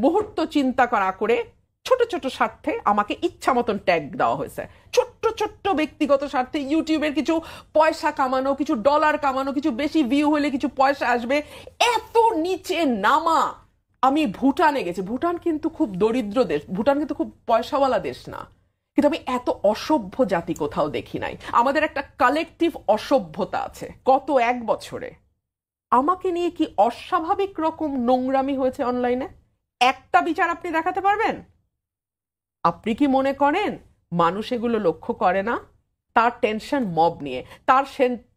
মুহূর্ত চিন্তা করা করে ছোট ছোট স্বার্থে আমাকে ইচ্ছা মতন ট্যাগ দেওয়া হয়েছে, ছোট্ট ছোট্ট ব্যক্তিগত স্বার্থে। ইউটিউবের কিছু পয়সা কামানো, কিছু ডলার কামানো, কিছু বেশি ভিউ হলে কিছু পয়সা আসবে, এত নিচে নামা। আমি ভুটানে গেছি, ভুটান কিন্তু খুব দরিদ্র দেশ, ভুটান কিন্তু খুব পয়সাওয়ালা দেশ না, কিন্তু আমি এত অসভ্য জাতি কোথাও দেখি নাই। আমাদের একটা কালেকটিভ অসভ্যতা আছে গত 1 বছরে। আমাকে নিয়ে কি অস্বাভাবিক রকম নোংরামি হয়েছে অনলাইনে, একটা বিচার আপনি দেখাতে পারবেন? আপনি কি মনে করেন মানুষ এগুলো লক্ষ্য করে না? তার টেনশন মব নিয়ে,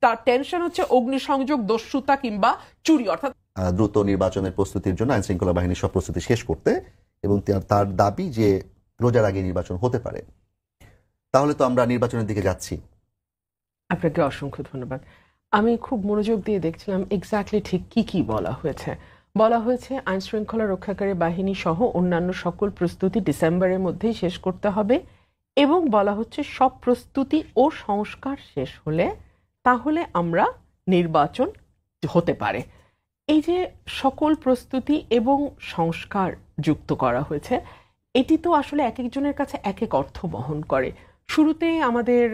তার টেনশন হচ্ছে অগ্নিসংযোগ, দস্যুতা কিংবা চুরি। অর্থাৎ দ্রুত নির্বাচনের প্রস্তুতির জন্য আইন শৃঙ্খলা বাহিনী সব প্রস্তুতি শেষ করতে, এবং তার দাবি যে রোজার আগে নির্বাচন হতে পারে। তাহলে তো আমরা নির্বাচনের দিকে যাচ্ছি। আপনাকে অসংখ্য ধন্যবাদ। আমি খুব মনোযোগ দিয়ে দেখছিলাম এক্স্যাক্টলি ঠিক কি বলা হয়েছে। বলা হয়েছে আইন শৃঙ্খলা রক্ষাকারী বাহিনী সহ অন্যান্য সকল প্রস্তুতি ডিসেম্বরের মধ্যেই শেষ করতে হবে, এবং বলা হচ্ছে সব প্রস্তুতি ও সংস্কার শেষ হলে তাহলে আমরা নির্বাচন হতে পারে। এই যে সকল প্রস্তুতি এবং সংস্কার যুক্ত করা হয়েছে, এটি তো আসলে এক একজনের কাছে এক এক অর্থ বহন করে। শুরুতেই আমাদের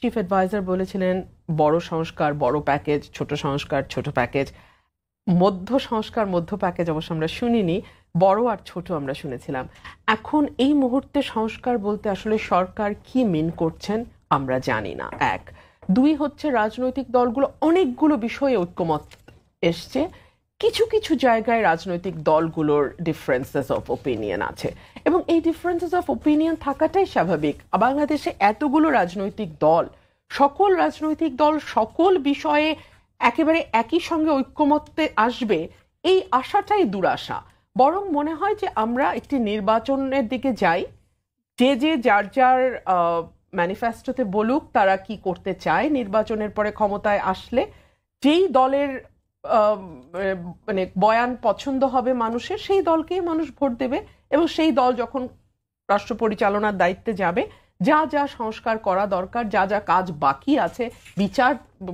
চিফ অ্যাডভাইজার বলেছিলেন বড় সংস্কার বড় প্যাকেজ, ছোট সংস্কার ছোট প্যাকেজ, মধ্য সংস্কার মধ্য প্যাকেজ অবশ্য আমরা শুনিনি, বড় আর ছোট আমরা শুনেছিলাম। এখন এই মুহূর্তে সংস্কার বলতে আসলে সরকার কি মিন করছেন আমরা জানি না। 1, 2 হচ্ছে রাজনৈতিক দলগুলো অনেকগুলো বিষয়ে ঐক্যমত এসছে, কিছু কিছু জায়গায় রাজনৈতিক দলগুলোর ডিফারেন্সেস অফ ওপিনিয়ন আছে, এবং এই ডিফারেন্সেস অফ ওপিনিয়ন থাকাটাই স্বাভাবিক। বাংলাদেশে এতগুলো রাজনৈতিক দল, সকল রাজনৈতিক দল সকল বিষয়ে একেবারে একই সঙ্গে ঐক্যমত্যে আসবে, এই আশাটাই দুরাশা। বরং মনে হয় যে আমরা একটি নির্বাচনের দিকে যাই, যে যার যার ম্যানিফেস্টোতে বলুক তারা কি করতে চায় নির্বাচনের পরে ক্ষমতায় আসলে, যেই দলের মানে বয়ান পছন্দ হবে মানুষের, সেই দলকেই মানুষ ভোট দেবে, এবং সেই দল যখন রাষ্ট্র পরিচালনার দায়িত্বে যাবে, যা যা সংস্কার করা দরকার, যা যা কাজ বাকি আছে, বিচার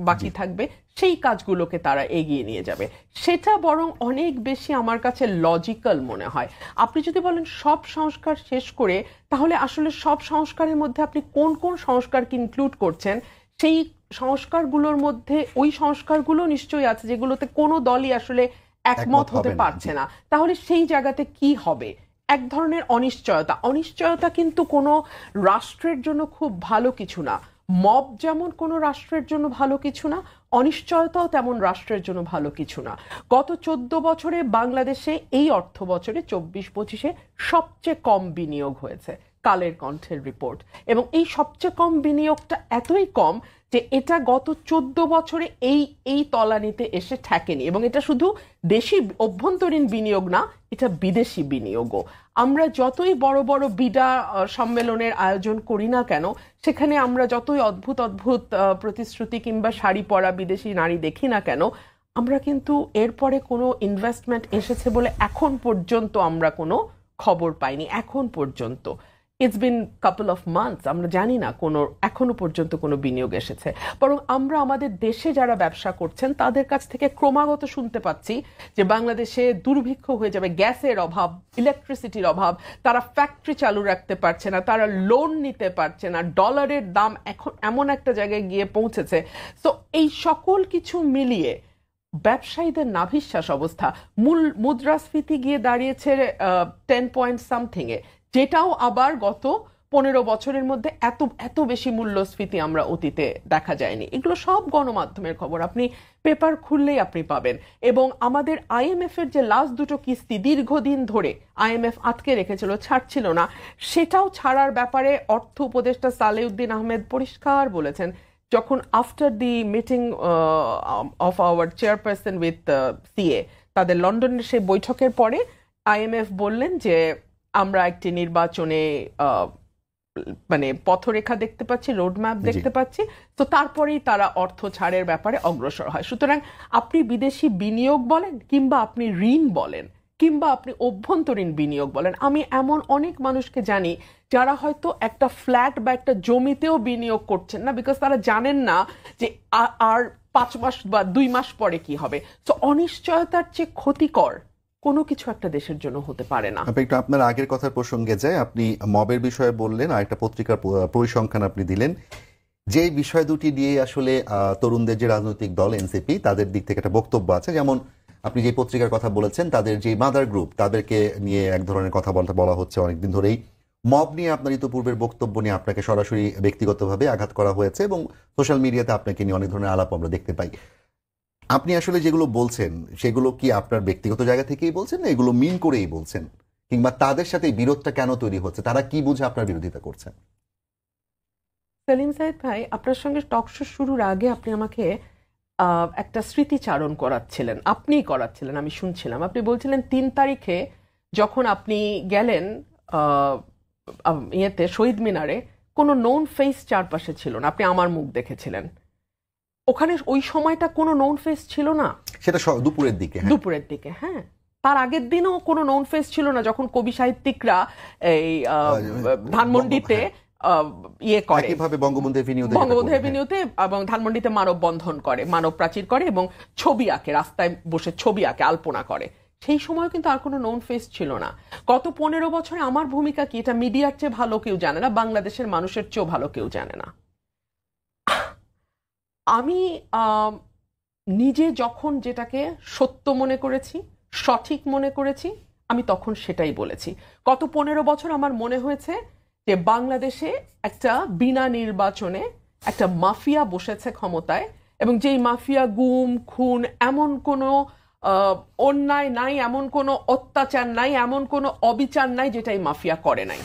বাকি থাকবে, সেই কাজগুলোকে তারা এগিয়ে নিয়ে যাবে। সেটা বরং অনেক বেশি আমার কাছে লজিক্যাল মনে হয়। আপনি যদি বলেন সব সংস্কার শেষ করে, তাহলে আসলে সব সংস্কারের মধ্যে আপনি কোন কোন সংস্কারকে ইনক্লুড করছেন? সেই সংস্কারগুলোর মধ্যে ওই সংস্কারগুলো নিশ্চয়ই আছে যেগুলোতে কোনো দলই আসলে একমত হতে পারছে না। তাহলে সেই জায়গাতে কি হবে? এক ধরনের অনিশ্চয়তা। অনিশ্চয়তা কিন্তু কোনো রাষ্ট্রের জন্য খুব ভালো কিছু না। মব যেমন কোনো রাষ্ট্রের জন্য ভালো কিছু না, অনিশ্চয়তাও তেমন রাষ্ট্রের জন্য ভালো কিছু না। গত 14 বছরে বাংলাদেশে এই অর্থ বছরে 24-25-এ সবচেয়ে কম বিনিয়োগ হয়েছে, কালের কণ্ঠের রিপোর্ট। এবং এই সবচেয়ে কম বিনিয়োগটা এতই কম যে এটা গত 14 বছরে এই তলানিতে এসে ঠেকেনি। এবং এটা শুধু দেশি অভ্যন্তরীণ বিনিয়োগ না, এটা বিদেশি বিনিয়োগও। আমরা যতই বড় বড় বিডা সম্মেলনের আয়োজন করি না কেন, সেখানে আমরা যতই অদ্ভুত অদ্ভুত প্রতিশ্রুতি কিংবা শাড়ি পরা বিদেশি নারী দেখি না কেন, আমরা কিন্তু এরপরে কোনো ইনভেস্টমেন্ট এসেছে বলে এখন পর্যন্ত আমরা কোনো খবর পাইনি। এখন পর্যন্ত it's been couple of months, আমরা জানি না কোনো এখনো পর্যন্ত কোনো বিনিয়োগ এসেছে। বরং আমরা আমাদের দেশে যারা ব্যবসা করছেন তাদের কাছ থেকে ক্রমাগত শুনতে পাচ্ছি যে বাংলাদেশে দুর্ভিক্ষ হয়ে যাবে, গ্যাসের অভাব, ইলেকট্রিসিটির অভাব, তারা ফ্যাক্টরি চালু রাখতে পারছে না, তারা লোন নিতে পারছে না, ডলারের দাম এখন এমন একটা জায়গায় গিয়ে পৌঁছেছে। তো এই সকল কিছু মিলিয়ে ব্যবসায়ীদের নাভিশ্বাস অবস্থা। মুদ্রাস্ফীতি গিয়ে দাঁড়িয়েছে 10 পয়েন্ট সামথিংয়ে, যেটাও আবার গত 15 বছরের মধ্যে এত বেশি মূল্যস্ফীতি আমরা অতীতে দেখা যায়নি। এগুলো সব গণমাধ্যমের খবর, আপনি পেপার খুললেই আপনি পাবেন। এবং আমাদের IMF এর যে লাস্ট 2টো কিস্তি দীর্ঘদিন ধরে IMF আটকে রেখেছিল, ছাড়ছিল না, সেটাও ছাড়ার ব্যাপারে অর্থ উপদেষ্টা সালেউদ্দিন আহমেদ পরিষ্কার বলেছেন, যখন after the meeting of our chairperson with CA, তাদের লন্ডনের সেই বৈঠকের পরে IMF বললেন যে আমরা একটি নির্বাচনে মানে পথরেখা দেখতে পাচ্ছি, রোডম্যাপ দেখতে পাচ্ছি, তো তারপরেই তারা অর্থ ছাড়ের ব্যাপারে অগ্রসর হয়। সুতরাং আপনি বিদেশি বিনিয়োগ বলেন, কিংবা আপনি ঋণ বলেন, কিংবা আপনি অভ্যন্তরীণ বিনিয়োগ বলেন, আমি এমন অনেক মানুষকে জানি যারা হয়তো একটা ফ্ল্যাট বা একটা জমিতেও বিনিয়োগ করছেন না, বিকজ তারা জানেন না যে আর 5 মাস বা 2 মাস পরে কি হবে। তো অনিশ্চয়তার চেয়ে ক্ষতিকর কোনো কিছু একটা দেশের জন্য হতে পারে না। আপনি একটু আপনার আগের কথার প্রসঙ্গে যায়, আপনি মবের বিষয়ে বললেন আর একটা পত্রিকার পরিসংখ্যান আপনি দিলেন, যে বিষয় দুটি দিয়ে আসলে তরুণদের যে রাজনৈতিক দল এনসিপি তাদের দিক থেকে একটা বক্তব্য আছে। যেমন আপনি যে পত্রিকার কথা বলেছেন, তাদের যে মাদার গ্রুপ তাদেরকে নিয়ে এক ধরনের কথা বলা হচ্ছে অনেকদিন ধরেই। মব নিয়ে আপনার ইতিপূর্বের বক্তব্য নিয়ে আপনাকে সরাসরি ব্যক্তিগতভাবে আঘাত করা হয়েছে এবং সোশ্যাল মিডিয়াতে আপনাকে নিয়ে অনেক ধরনের আলাপ আমরা দেখতে পাই। আপনি আসলে যেগুলো বলছেন সেগুলো কি আপনার ব্যক্তিগত জায়গা থেকেই বলছেন, না এগুলো মিন করেই বলছেন, কিংবা তাদের সাথে বিরোধটা কেন তৈরি হচ্ছে, তারা কি বুঝে আপনার বিরোধিতা করছেন? সেলিম সাইদ ভাই, আপনার সঙ্গে টক শো শুরুর আগে আপনি আমাকে একটা স্মৃতিচারণ করাচ্ছিলেন, আপনিই করাচ্ছিলেন, আমি শুনছিলাম। আপনি বলছিলেন 3 তারিখে যখন আপনি গেলেন ইয়েতে শহীদ মিনারে, কোনো নোন ফেস চারপাশে ছিল না, আপনি আমার মুখ দেখেছিলেন। ওখানে ওই সময়টা কোনো নোন ফেস ছিল না, সেটা দুপুরের দিকে। দুপুরের দিকে, হ্যাঁ। তার আগের দিনও কোনো নোন ফেস ছিল না, যখন কবি সাহিত্যিকরা এই ধানমন্ডিতে ইয়ে করে, বঙ্গবন্ধু এভিনিউতে এবং ধানমন্ডিতে মানববন্ধন করে, মানব প্রাচীর করে এবং ছবি আঁকে, রাস্তায় বসে ছবি আঁকে, আলপনা করে। সেই সময় কিন্তু আর কোনো নোন ফেস ছিল না। গত 15 বছরে আমার ভূমিকা কি, এটা মিডিয়ার চেয়ে ভালো কেউ জানে না, বাংলাদেশের মানুষের চেয়েও ভালো কেউ জানে না। আমি নিজে যখন যেটাকে সত্য মনে করেছি, সঠিক মনে করেছি, আমি তখন সেটাই বলেছি। গত 15 বছর আমার মনে হয়েছে যে বাংলাদেশে একটা বিনা নির্বাচনে একটা মাফিয়া বসেছে ক্ষমতায়, এবং যেই মাফিয়া গুম খুন, এমন কোনো অন্যায় নাই, এমন কোনো অত্যাচার নাই, এমন কোনো অবিচার নাই যেটা এই মাফিয়া করে নাই।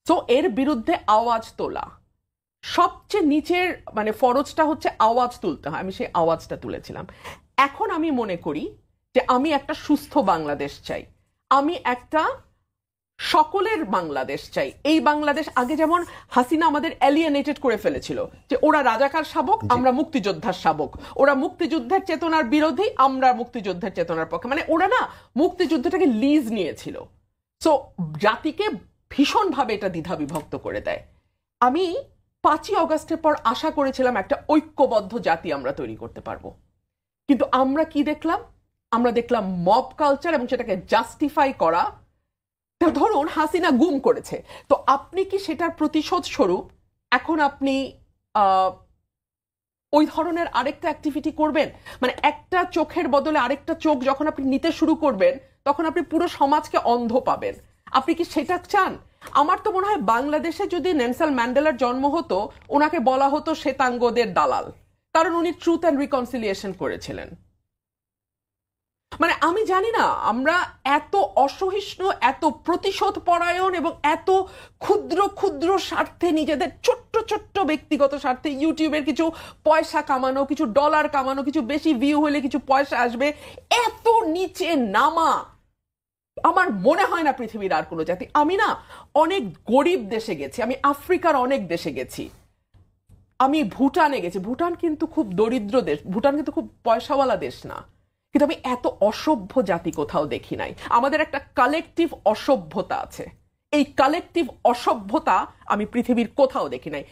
তো এর বিরুদ্ধে আওয়াজ তোলা, সবচেয়ে নিচের মানে ফরজটা হচ্ছে আওয়াজ তুলতে হয়, আমি সেই আওয়াজটা তুলেছিলাম। এখন আমি মনে করি যে আমি একটা সুস্থ বাংলাদেশ চাই, আমি একটা সকলের বাংলাদেশ চাই। এই বাংলাদেশ, আগে যেমন হাসিনা আমাদের এলিয়েনেটেড করে ফেলেছিল, যে ওরা রাজাকার শাবক, আমরা মুক্তিযোদ্ধার শাবক, ওরা মুক্তিযুদ্ধের চেতনার বিরোধী, আমরা মুক্তিযুদ্ধের চেতনার পক্ষে, মানে ওরা না মুক্তিযুদ্ধটাকে লিজ নিয়েছিল। সো জাতিকে ভীষণভাবে এটা দ্বিধা বিভক্ত করে দেয়। আমি 5ই অগস্টের পর আশা করেছিলাম একটা ঐক্যবদ্ধ জাতি আমরা তৈরি করতে পারবো, কিন্তু আমরা কি দেখলাম? আমরা দেখলাম মব কালচার, এবং সেটাকে জাস্টিফাই করা। ধরুন হাসিনা গুম করেছে, তো আপনি কি সেটার প্রতিশোধ স্বরূপ এখন আপনি ওই ধরনের আরেকটা অ্যাক্টিভিটি করবেন? মানে একটা চোখের বদলে আরেকটা চোখ যখন আপনি নিতে শুরু করবেন, তখন আপনি পুরো সমাজকে অন্ধ পাবেন। আপনি কি সেটা চান? আমার তো মনে হয় বাংলাদেশে যদি নেলসন ম্যান্ডেলার জন্ম হতো, ওনাকে বলা হতো শ্বেতাঙ্গদের দালাল, কারণ উনি ট্রুথ অ্যান্ড রিকনসিলিয়েশন করেছিলেন। মানে আমি জানি না, আমরা এত অসহিষ্ণু, এত প্রতিশোধ পরায়ণ এবং এত ক্ষুদ্র ক্ষুদ্র স্বার্থে, নিজেদের ছোট্ট ছোট্ট ব্যক্তিগত স্বার্থে, ইউটিউবের কিছু পয়সা কামানো, কিছু ডলার কামানো, কিছু বেশি ভিউ হলে কিছু পয়সা আসবে, এত নিচে নামা আমার মনে হয় না পৃথিবীর আর কোনো জাতি। আমি না অনেক গরিব দেশে গেছি, আমি আফ্রিকার অনেক দেশে গেছি, আমি ভুটানে গেছি। ভুটান কিন্তু খুব দরিদ্র দেশ, ভুটান কিন্তু খুব পয়সাওয়ালা দেশ না, কিন্তু আমি এত অসভ্য জাতি কোথাও দেখি নাই। আমাদের একটা কালেকটিভ অসভ্যতা আছে, এই কালেকটিভ অসভ্যতা আমি পৃথিবীর কোথাও দেখি নাই।